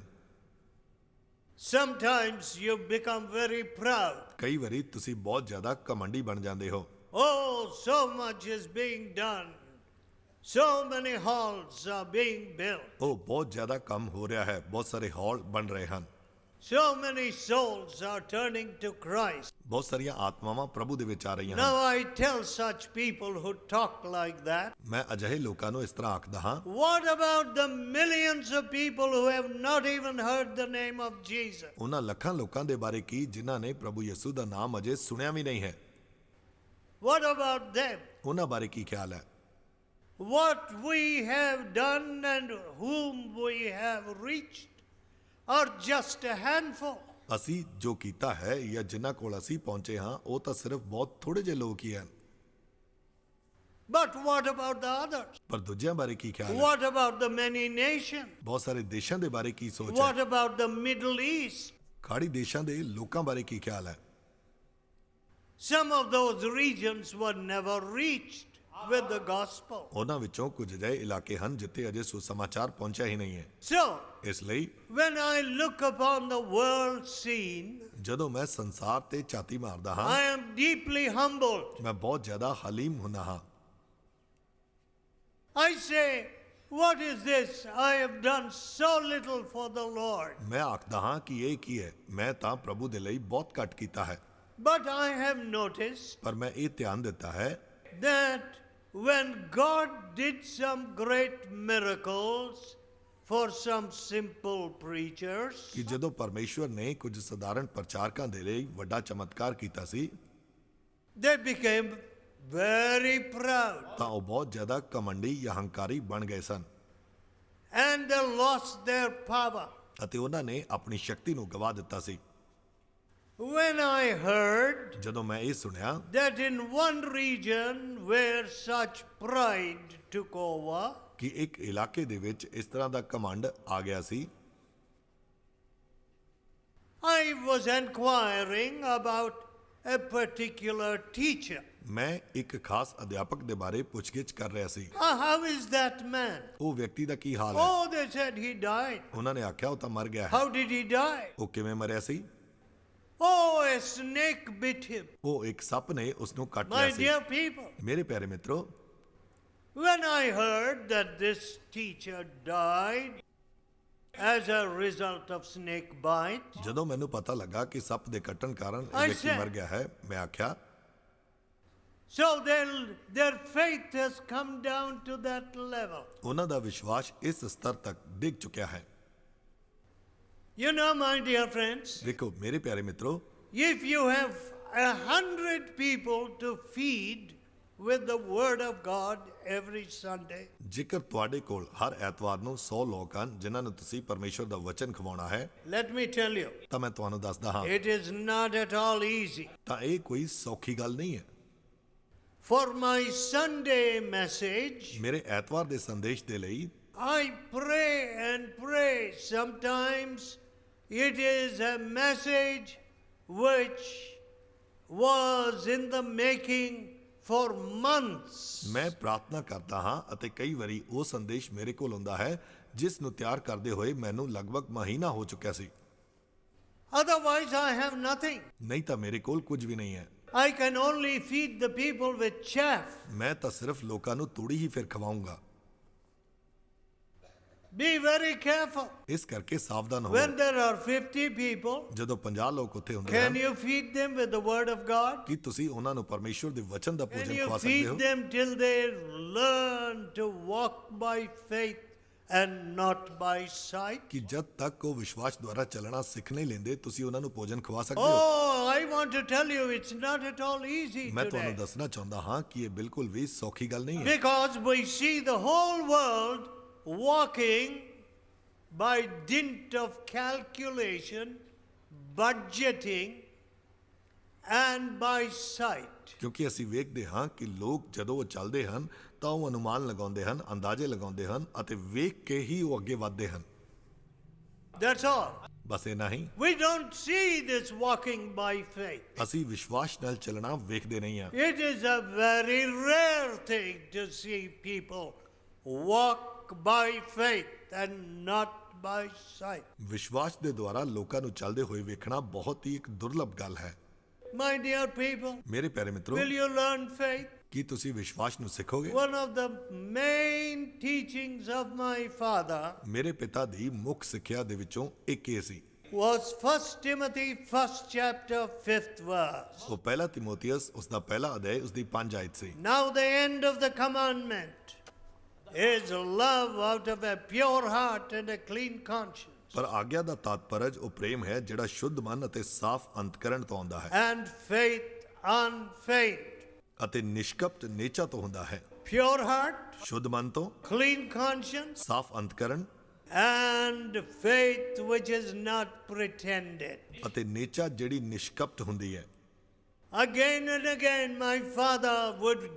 Speaker 1: Sometimes you become very proud.
Speaker 2: ਕਈ ਵਾਰੀ ਤੁਸੀਂ ਬਹੁਤ ਜ਼ਿਆਦਾ ਘਮੰਡੀ ਬਣ ਜਾਂਦੇ ਹੋ।
Speaker 1: Oh, so much is being done. So many halls are being built.
Speaker 2: ਉਹ ਬਹੁਤ ਜ਼ਿਆਦਾ ਕੰਮ ਹੋ ਰਿਹਾ ਹੈ, ਬਹੁਤ ਸਾਰੇ ਹਾਲ ਬਣ ਰਹੇ ਹਨ,
Speaker 1: So many souls are turning to Christ.
Speaker 2: ਬਹੁਤ ਸਾਰੀਆਂ ਆਤਮਾਵਾਂ ਪ੍ਰਭੂ ਦੇ ਵਿੱਚ ਆ ਰਹੀਆਂ
Speaker 1: Now
Speaker 2: ਹਨ।
Speaker 1: I tell such people who talk like that,
Speaker 2: ਮੈਂ ਅਜਿਹੇ ਲੋਕਾਂ ਨੂੰ ਇਸ ਤਰ੍ਹਾਂ ਆਖਦਾ ਹਾਂ,
Speaker 1: what about the millions of people who have not even heard the name of Jesus?
Speaker 2: ਉਹਨਾਂ ਲੱਖਾਂ ਲੋਕਾਂ ਦੇ ਬਾਰੇ ਕੀ ਜਿਨ੍ਹਾਂ ਨੇ ਪ੍ਰਭੂ ਯਿਸੂ ਦਾ ਨਾਮ ਅਜੇ ਸੁਣਿਆ ਵੀ ਨਹੀਂ ਹੈ।
Speaker 1: What about them?
Speaker 2: ਉਹਨਾਂ ਬਾਰੇ ਕੀ ਖਿਆਲ ਹੈ?
Speaker 1: What we have done and whom we have reached are just a handful.
Speaker 2: ਅਸੀਂ ਜੋ ਕੀਤਾ ਹੈ ਜਾਂ ਜਿਨ੍ਹਾਂ ਕੋਲ ਅਸੀਂ ਪਹੁੰਚੇ ਹਾਂ ਉਹ ਤਾਂ ਸਿਰਫ ਬਹੁਤ ਥੋੜੇ ਜਿਹੇ ਲੋਕ ਹੀ ਹਨ।
Speaker 1: But what about the others?
Speaker 2: ਪਰ ਦੂਜਿਆਂ ਬਾਰੇ ਕੀ ਖਿਆਲ ਹੈ?
Speaker 1: What about the many nations?
Speaker 2: ਬਹੁਤ ਸਾਰੇ ਦੇਸ਼ਾਂ ਦੇ ਬਾਰੇ ਕੀ ਸੋਚ
Speaker 1: What
Speaker 2: ਹੈ?
Speaker 1: about the Middle East?
Speaker 2: ਖਾੜੀ ਦੇਸ਼ਾਂ ਦੇ ਲੋਕਾਂ ਬਾਰੇ ਕੀ ਖਿਆਲ ਹੈ?
Speaker 1: Some of those regions were never reached with the gospel.
Speaker 2: ਉਹਨਾਂ ਵਿੱਚੋਂ ਕੁਝ ਅਜਿਹੇ ਇਲਾਕੇ ਹਨ ਜਿੱਥੇ ਅਜੇ ਸੁਸਮਾਚਾਰ ਪਹੁੰਚਿਆ ਹੀ ਨਹੀਂ ਹੈ।
Speaker 1: So,
Speaker 2: ਇਸ ਲਈ
Speaker 1: when I look upon the world scene,
Speaker 2: ਜਦੋਂ ਮੈਂ ਸੰਸਾਰ ਤੇ ਝਾਤੀ ਮਾਰਦਾ ਹਾਂ,
Speaker 1: I am deeply humbled.
Speaker 2: ਮੈਂ ਬਹੁਤ ਜ਼ਿਆਦਾ ਹਲੀਮ ਹੁੰਦਾ ਹਾਂ।
Speaker 1: I say, what is this? I have done so little for the Lord.
Speaker 2: ਮੈਂ ਆਖਦਾ ਹਾਂ ਕਿ ਇਹ ਕੀ ਹੈ, ਮੈਂ ਤਾਂ ਪ੍ਰਭੂ ਦੇ ਲਈ ਬਹੁਤ ਘੱਟ ਕੀਤਾ ਹੈ।
Speaker 1: But I have noticed
Speaker 2: ਪਰ ਮੈਂ ਇਹ ਧਿਆਨ ਦਿੱਤਾ ਹੈ
Speaker 1: that when God did some great miracles for some simple preachers,
Speaker 2: ਕਿ ਜਦੋਂ ਪਰਮੇਸ਼ਵਰ ਨੇ ਕੁਝ ਸਧਾਰਨ ਪ੍ਰਚਾਰਕਾਂ ਦੇ ਲਈ ਵੱਡਾ ਚਮਤਕਾਰ ਕੀਤਾ ਸੀ,
Speaker 1: they became very proud
Speaker 2: ਤਾਂ ਉਹ ਬਹੁਤ ਜ਼ਿਆਦਾ ਘਮੰਡੀ ਜਾਂ ਹੰਕਾਰੀ ਬਣ ਗਏ ਸਨ
Speaker 1: and they lost their power.
Speaker 2: ਅਤੇ ਉਹਨਾਂ ਨੇ ਆਪਣੀ ਸ਼ਕਤੀ ਨੂੰ ਗਵਾ ਦਿੱਤਾ ਸੀ।
Speaker 1: When I heard
Speaker 2: ਜਦੋਂ ਮੈਂ ਇਹ ਸੁਣਿਆ
Speaker 1: that in one region where such pride took over,
Speaker 2: ਕਿ ਇੱਕ ਇਲਾਕੇ ਦੇ ਵਿੱਚ ਇਸ ਤਰ੍ਹਾਂ ਦਾ ਘਮੰਡ ਆ ਗਿਆ ਸੀ,
Speaker 1: I was inquiring about a particular teacher.
Speaker 2: ਮੈਂ ਇੱਕ ਖਾਸ ਅਧਿਆਪਕ ਦੇ ਬਾਰੇ ਪੁੱਛਗਿੱਛ ਕਰ ਰਿਹਾ ਸੀ।
Speaker 1: How is that man?
Speaker 2: ਉਹ ਵਿਅਕਤੀ ਦਾ ਕੀ ਹਾਲ ਹੈ?
Speaker 1: Oh, they said he died.
Speaker 2: ਉਹਨਾਂ ਨੇ ਆਖਿਆ ਉਹ ਤਾਂ ਮਰ ਗਿਆ ਹੈ।
Speaker 1: How did he die?
Speaker 2: ਉਹ ਕਿਵੇਂ ਮਰਿਆ ਸੀ?
Speaker 1: Oh, a snake bit him.
Speaker 2: ਉਹ ਇੱਕ ਸੱਪ ਨੇ ਉਸ ਨੂੰ ਕੱਟ
Speaker 1: My
Speaker 2: ਲਿਆ ਸੀ।
Speaker 1: dear people,
Speaker 2: ਮੇਰੇ ਪਿਆਰੇ ਮਿੱਤਰੋ,
Speaker 1: when I heard that this teacher died as a result of snake bite,
Speaker 2: ਜਦੋਂ ਮੈਨੂੰ ਪਤਾ ਲੱਗਾ ਕਿ ਸੱਪ ਦੇ ਕੱਟਣ ਕਾਰਨ ਇਹ
Speaker 1: I
Speaker 2: ਵਿਅਕਤੀ
Speaker 1: said-
Speaker 2: ਮਰ ਗਿਆ ਹੈ, ਮੈਂ ਆਖਿਆ
Speaker 1: So their faith has come down to that level.
Speaker 2: ਉਹਨਾਂ ਦਾ ਵਿਸ਼ਵਾਸ ਇਸ ਸਤਰ ਤੱਕ ਡਿੱਗ ਚੁੱਕਿਆ ਹੈ।
Speaker 1: You know, my dear friends,
Speaker 2: ਦੇਖੋ ਮੇਰੇ ਪਿਆਰੇ ਮਿੱਤਰੋ,
Speaker 1: if you have 100 people to feed with the word of God every Sunday,
Speaker 2: ਜੇਕਰ ਤੁਹਾਡੇ ਕੋਲ ਹਰ ਐਤਵਾਰ ਨੂੰ 100 ਲੋਕ ਹਨ ਜਿਨ੍ਹਾਂ ਨੂੰ ਤੁਸੀਂ ਪਰਮੇਸ਼ਵਰ ਦਾ ਵਚਨ ਖਵਾਉਣਾ ਹੈ,
Speaker 1: let me tell you,
Speaker 2: ਤਾਂ ਮੈਂ ਤੁਹਾਨੂੰ ਦੱਸਦਾ ਹਾਂ
Speaker 1: it is not at all easy.
Speaker 2: ਤਾਂ ਇਹ ਕੋਈ ਸੌਖੀ ਗੱਲ ਨਹੀਂ ਹੈ।
Speaker 1: For my Sunday message,
Speaker 2: ਮੇਰੇ ਐਤਵਾਰ ਦੇ ਸੰਦੇਸ਼ ਦੇ ਲਈ
Speaker 1: I pray and pray. Sometimes it is a message which was in the making for months.
Speaker 2: ਮੈਂ ਪ੍ਰਾਰਥਨਾ ਕਰਦਾ ਹਾਂ ਅਤੇ ਕਈ ਵਾਰੀ ਉਹ ਸੰਦੇਸ਼ ਮੇਰੇ ਕੋਲ ਆਉਂਦਾ ਹੈ ਜਿਸ ਨੂੰ ਤਿਆਰ ਕਰਦੇ ਹੋਏ ਮੈਨੂੰ ਲਗਭਗ ਮਹੀਨਾ ਹੋ ਚੁੱਕਿਆ ਸੀ।
Speaker 1: Otherwise, I have nothing.
Speaker 2: ਨਹੀਂ ਤਾਂ ਮੇਰੇ ਕੋਲ ਕੁਝ ਵੀ ਨਹੀਂ ਹੈ।
Speaker 1: I can only feed the people with chaff.
Speaker 2: ਮੈਂ ਤਾਂ ਸਿਰਫ ਲੋਕਾਂ ਨੂੰ ਤੂੜੀ ਹੀ ਫਿਰ ਖਵਾਉਂਗਾ।
Speaker 1: Be very careful.
Speaker 2: ਇਸ ਕਰਕੇ ਸਾਵਧਾਨ
Speaker 1: When
Speaker 2: ਹੋਵੋ।
Speaker 1: there are 50 people,
Speaker 2: ਜਦੋਂ 50 ਲੋਕ ਉੱਥੇ ਹੁੰਦੇ
Speaker 1: can
Speaker 2: ਹਨ,
Speaker 1: you feed them with the word of God?
Speaker 2: ਕੀ ਤੁਸੀਂ ਉਹਨਾਂ ਨੂੰ ਪਰਮੇਸ਼ਵਰ ਦੇ ਵਚਨ ਦਾ
Speaker 1: Can
Speaker 2: ਭੋਜਨ
Speaker 1: you
Speaker 2: ਖਵਾ ਸਕਦੇ
Speaker 1: feed
Speaker 2: ਹੋ?
Speaker 1: them till they learn to walk by faith and not by sight?
Speaker 2: ਕਿ ਜਦ ਤੱਕ ਉਹ ਵਿਸ਼ਵਾਸ ਦੁਆਰਾ ਚੱਲਣਾ ਸਿੱਖ ਨਹੀਂ ਲੈਂਦੇ ਤੁਸੀਂ ਉਹਨਾਂ ਨੂੰ ਭੋਜਨ ਖਵਾ ਸਕਦੇ ਹੋ।
Speaker 1: Oh, I want to tell you, it's not at all easy
Speaker 2: ਮੈਂ ਤੁਹਾਨੂੰ
Speaker 1: today.
Speaker 2: ਦੱਸਣਾ ਚਾਹੁੰਦਾ ਹਾਂ ਕਿ ਇਹ ਬਿਲਕੁਲ ਵੀ ਸੌਖੀ ਗੱਲ ਨਹੀਂ ਹੈ,
Speaker 1: Because we see the whole world walking by dint of calculation, budgeting, and by sight.
Speaker 2: ਕਿਉਂਕਿ ਅਸੀਂ ਵੇਖਦੇ ਹਾਂ ਕਿ ਲੋਕ ਜਦੋਂ ਉਹ ਚੱਲਦੇ ਹਨ ਤਾਂ ਉਹ ਅਨੁਮਾਨ ਲਗਾਉਂਦੇ ਹਨ, ਅੰਦਾਜ਼ੇ ਲਗਾਉਂਦੇ ਹਨ ਅਤੇ ਵੇਖ ਕੇ ਹੀ ਉਹ ਅੱਗੇ ਵਧਦੇ ਹਨ।
Speaker 1: That's all.
Speaker 2: ਬਸ ਇਹ ਨਹੀਂ,
Speaker 1: We don't see this walking by faith.
Speaker 2: ਅਸੀਂ ਵਿਸ਼ਵਾਸ ਨਾਲ ਚੱਲਣਾ ਵੇਖਦੇ ਨਹੀਂ ਹਾਂ।
Speaker 1: It is a very rare thing to see people walk by faith and not by sight.
Speaker 2: ਵਿਸ਼ਵਾਸ ਦੇ ਦੁਆਰਾ ਲੋਕਾਂ ਨੂੰ ਚੱਲਦੇ ਹੋਏ ਵੇਖਣਾ ਬਹੁਤ ਹੀ ਇੱਕ ਦੁਰਲੱਭ ਗੱਲ ਹੈ।
Speaker 1: My dear people,
Speaker 2: ਮੇਰੇ ਪਿਆਰੇ ਮਿੱਤਰੋ,
Speaker 1: will you learn faith?
Speaker 2: ਕੀ ਤੁਸੀਂ ਵਿਸ਼ਵਾਸ ਨੂੰ ਸਿੱਖੋਗੇ?
Speaker 1: One of the main teachings of my father
Speaker 2: ਮੇਰੇ ਪਿਤਾ ਦੀ ਮੁੱਖ ਸਿੱਖਿਆ ਦੇ ਵਿੱਚੋਂ ਇੱਕ ਇਹ ਸੀ।
Speaker 1: was 1 Timothy 1st chapter 5th verse.
Speaker 2: ਉਹ ਪਹਿਲਾ ਤਿਮੋਥੀਅਸ ਉਸ ਦਾ ਪਹਿਲਾ ਅਧਿਆਇ ਉਸ ਦੀ 5 ਆਇਤ ਸੀ।
Speaker 1: Now the end of the commandment is love out of a pure heart and a clean conscience,
Speaker 2: ਪਰ ਆਗਿਆ ਦਾ ਤਾਤਪਰਜ ਉਹ ਪ੍ਰੇਮ ਹੈ ਜਿਹੜਾ ਸ਼ੁੱਧ ਮਨ ਅਤੇ ਸਾਫ਼ ਅੰਤਕਰਣ ਤੋਂ ਆਉਂਦਾ ਹੈ
Speaker 1: and faith unfeigned.
Speaker 2: ਅਤੇ ਨਿਸ਼ਕਪਟ ਨੇਚਾ ਤੋਂ ਹੁੰਦਾ ਹੈ।
Speaker 1: Pure heart,
Speaker 2: ਸ਼ੁੱਧ ਮਨ ਤੋਂ,
Speaker 1: clean conscience,
Speaker 2: ਸਾਫ਼ ਅੰਤਕਰਣ
Speaker 1: and faith which is not pretended.
Speaker 2: ਅਤੇ ਨੇਚਾ ਜਿਹੜੀ ਨਿਸ਼ਕਪਟ ਹੁੰਦੀ ਹੈ।
Speaker 1: Again and again my father would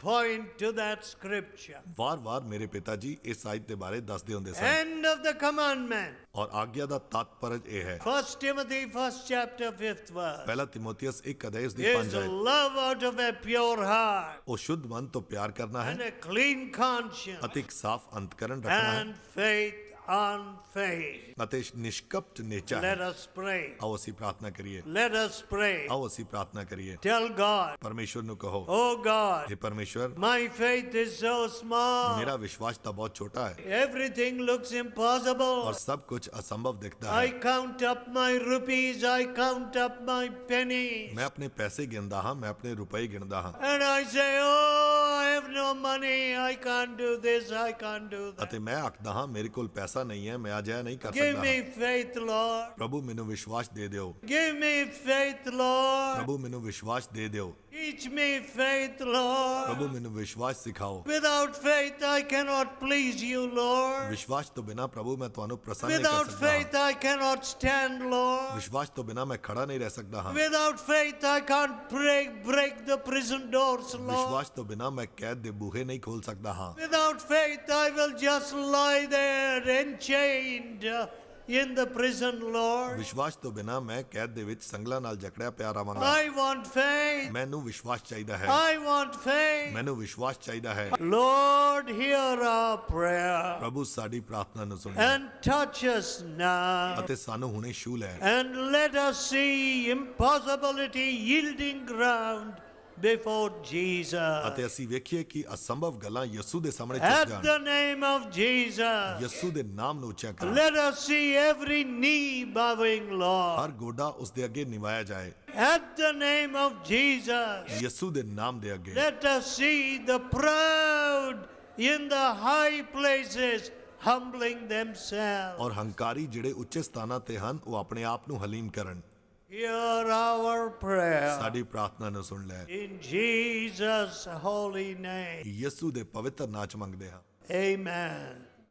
Speaker 1: point to that scripture.
Speaker 2: ਵਾਰ-ਵਾਰ ਮੇਰੇ ਪਿਤਾ ਜੀ ਇਸ ਆਇਤ ਦੇ ਬਾਰੇ ਦੱਸਦੇ ਹੁੰਦੇ ਸਨ
Speaker 1: End of the commandment.
Speaker 2: ਔਰ ਆਗਿਆ ਦਾ ਤਾਤਪਰਜ ਇਹ ਹੈ।
Speaker 1: 1 Timothy 1st chapter 5th verse.
Speaker 2: ਪਹਿਲਾ ਤਿਮੋਥੀਅਸ 1 ਅਧਿਆਇ ਉਸ ਦੀ
Speaker 1: Is
Speaker 2: 5 ਆਇਤ।
Speaker 1: love out of a pure heart
Speaker 2: ਉਹ ਸ਼ੁੱਧ ਮਨ ਤੋਂ ਪਿਆਰ ਕਰਨਾ
Speaker 1: and
Speaker 2: ਹੈ
Speaker 1: a clean conscience
Speaker 2: ਅਤੇ ਇੱਕ ਸਾਫ਼ ਅੰਤਕਰਣ ਰੱਖਣਾ ਹੈ
Speaker 1: and faith unfeigned.
Speaker 2: ਅਤੇ ਨਿਸ਼ਕਪਟ ਨੇਚਾ ਹੈ।
Speaker 1: Let us pray.
Speaker 2: ਆਓ ਅਸੀਂ ਪ੍ਰਾਰਥਨਾ ਕਰੀਏ।
Speaker 1: Let us pray.
Speaker 2: ਆਓ ਅਸੀਂ ਪ੍ਰਾਰਥਨਾ ਕਰੀਏ।
Speaker 1: Tell God,
Speaker 2: ਪਰਮੇਸ਼ਵਰ ਨੂੰ ਕਹੋ,
Speaker 1: oh God,
Speaker 2: हे परमेश्वर,
Speaker 1: my faith is so small.
Speaker 2: मेरा विश्वास तो बहुत छोटा है
Speaker 1: Everything looks impossible.
Speaker 2: और सब कुछ असंभव दिखता
Speaker 1: I
Speaker 2: है।
Speaker 1: count up my rupees, I count up my pennies.
Speaker 2: मैं अपने पैसे गिनदा हाँ, मैं अपने रुपए गिनदा हाँ
Speaker 1: And I say, oh, I have no money, I can't do this, I can't do that.
Speaker 2: ਅਤੇ ਮੈਂ ਆਖਦਾ ਹਾਂ ਮੇਰੇ ਕੋਲ ਪੈਸਾ ਨਹੀਂ ਹੈ, ਮੈਂ ਅਜਿਹਾ ਨਹੀਂ ਕਰ
Speaker 1: Give
Speaker 2: ਸਕਦਾ
Speaker 1: me
Speaker 2: ਹਾਂ।
Speaker 1: faith, Lord.
Speaker 2: ਪ੍ਰਭੂ ਮੈਨੂੰ ਵਿਸ਼ਵਾਸ ਦੇ ਦਿਓ,
Speaker 1: Give me faith, Lord.
Speaker 2: ਪ੍ਰਭੂ ਮੈਨੂੰ ਵਿਸ਼ਵਾਸ ਦੇ ਦਿਓ,
Speaker 1: Teach me faith, Lord.
Speaker 2: ਪ੍ਰਭੂ ਮੈਨੂੰ ਵਿਸ਼ਵਾਸ ਸਿਖਾਓ।
Speaker 1: Without faith, I cannot please you, Lord.
Speaker 2: ਵਿਸ਼ਵਾਸ ਤੋਂ ਬਿਨਾ ਪ੍ਰਭੂ ਮੈਂ ਤੁਹਾਨੂੰ ਪ੍ਰਸੰਨ ਨਹੀਂ ਕਰ
Speaker 1: Without
Speaker 2: ਸਕਦਾ
Speaker 1: faith,
Speaker 2: ਹਾਂ।
Speaker 1: I cannot stand, Lord.
Speaker 2: ਵਿਸ਼ਵਾਸ ਤੋਂ ਬਿਨਾ ਮੈਂ ਖੜਾ ਨਹੀਂ ਰਹਿ ਸਕਦਾ ਹਾਂ।
Speaker 1: Without faith, I can't break the prison doors, Lord.
Speaker 2: ਵਿਸ਼ਵਾਸ ਤੋਂ ਬਿਨਾ ਮੈਂ ਕੈਦ ਦੇ ਬੂਹੇ ਨਹੀਂ ਖੋਲ ਸਕਦਾ ਹਾਂ।
Speaker 1: Without faith, I will just lie there enchained in the prison, Lord.
Speaker 2: ਵਿਸ਼ਵਾਸ ਤੋਂ ਬਿਨਾ ਮੈਂ ਕੈਦ ਦੇ ਵਿੱਚ ਸੰਗਲਾਂ ਨਾਲ ਜਕੜਿਆ ਪਿਆ ਰਵਾਂਗਾ।
Speaker 1: I want faith.
Speaker 2: ਮੈਨੂੰ ਵਿਸ਼ਵਾਸ ਚਾਹੀਦਾ ਹੈ,
Speaker 1: I want faith.
Speaker 2: ਮੈਨੂੰ ਵਿਸ਼ਵਾਸ ਚਾਹੀਦਾ ਹੈ।
Speaker 1: Lord, hear our prayer
Speaker 2: ਪ੍ਰਭੂ ਸਾਡੀ ਪ੍ਰਾਰਥਨਾ ਨੂੰ ਸੁਣੋ
Speaker 1: and touch us now.
Speaker 2: ਅਤੇ ਸਾਨੂੰ ਹੁਣੇ ਛੂਹ ਲੈ
Speaker 1: And let us see impossibility yielding ground before Jesus.
Speaker 2: ਅਤੇ ਅਸੀਂ ਵੇਖੀਏ ਕਿ ਅਸੰਭਵ ਗੱਲਾਂ ਯਿਸੂ ਦੇ ਸਾਹਮਣੇ ਚੁੱਕ
Speaker 1: At
Speaker 2: ਜਾਣ।
Speaker 1: the name of Jesus,
Speaker 2: ਯਿਸੂ ਦੇ ਨਾਮ ਨੂੰ ਉੱਚਾ ਕਰਾਂ।
Speaker 1: let us see every knee bowing, Lord.
Speaker 2: ਹਰ ਗੋਡਾ ਉਸ ਦੇ ਅੱਗੇ ਨਿਵਾਇਆ ਜਾਏ।
Speaker 1: At the name of Jesus,
Speaker 2: ਯਿਸੂ ਦੇ ਨਾਮ ਦੇ ਅੱਗੇ।
Speaker 1: let us see the proud in the high places humbling themselves.
Speaker 2: ਔਰ ਹੰਕਾਰੀ ਜਿਹੜੇ ਉੱਚੇ ਸਥਾਨਾਂ ਤੇ ਹਨ ਉਹ ਆਪਣੇ ਆਪ ਨੂੰ ਹਲੀਮ ਕਰਨ।
Speaker 1: Hear our prayer
Speaker 2: ਸਾਡੀ ਪ੍ਰਾਰਥਨਾ ਨੂੰ ਸੁਣ ਲੈ।
Speaker 1: in Jesus' holy name.
Speaker 2: ਯਿਸੂ ਦੇ ਪਵਿੱਤਰ ਨਾਮ ਚ ਮੰਗਦੇ ਹਾਂ।
Speaker 1: Amen.